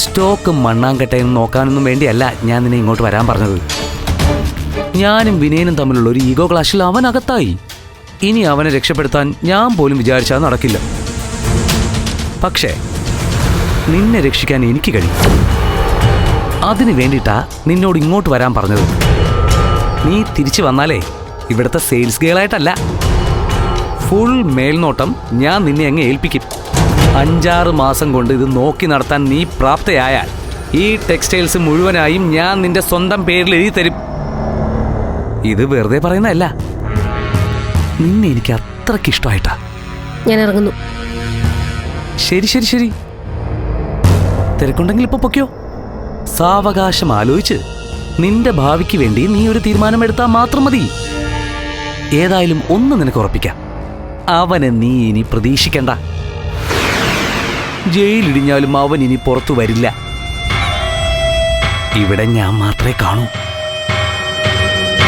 സ്റ്റോക്കും മണ്ണാങ്കട്ടയും നോക്കാനൊന്നും വേണ്ടിയല്ല ഞാൻ നിന്നെ ഇങ്ങോട്ട് വരാൻ പറഞ്ഞത്. ഞാനും വിനയനും തമ്മിലുള്ള ഒരു ഈഗോ ക്ലാഷിൽ അവൻ അകത്തായി. ഇനി അവനെ രക്ഷപ്പെടുത്താൻ ഞാൻ പോലും വിചാരിച്ചാൽ നടക്കില്ല. പക്ഷേ നിന്നെ രക്ഷിക്കാൻ എനിക്ക് കഴിയും. അതിനു വേണ്ടിയിട്ടാ നിന്നോട് ഇങ്ങോട്ട് വരാൻ പറഞ്ഞത്. നീ തിരിച്ചു വന്നാലേ ഇവിടുത്തെ സെയിൽസ് ഗേളായിട്ടല്ല, ഫുൾ മേൽനോട്ടം ഞാൻ നിന്നെ അങ്ങ് ഏൽപ്പിക്കും. 5-6 മാസം കൊണ്ട് ഇത് നോക്കി നടത്താൻ നീ പ്രാപ്തയായാൽ ഈ ടെക്സ്റ്റൈൽസ് മുഴുവനായും ഞാൻ നിന്റെ സ്വന്തം പേരിൽ എഴുതി തരും. ഇത് വെറുതെ പറയുന്നതല്ല, നിന്നെ എനിക്ക് അത്രയ്ക്ക് ഇഷ്ടമായിട്ടാ. ഞാൻ ഇറങ്ങുന്നു. ശരി ശരി ശരി, തിരക്കുണ്ടെങ്കിൽ ഇപ്പൊ പൊക്കോ. സാവകാശം ആലോചിച്ച് നിന്റെ ഭാവിക്ക് വേണ്ടി നീ ഒരു തീരുമാനമെടുത്താൽ മാത്രം മതി. ഏതായാലും ഒന്ന് നിനക്ക് ഉറപ്പിക്കാം, അവനെ നീ ഇനി പ്രതീക്ഷിക്കണ്ട. ജയിലിടിഞ്ഞാലും അവൻ ഇനി പുറത്തു വരില്ല. ഇവിടെ ഞാൻ മാത്രമേ കാണൂ.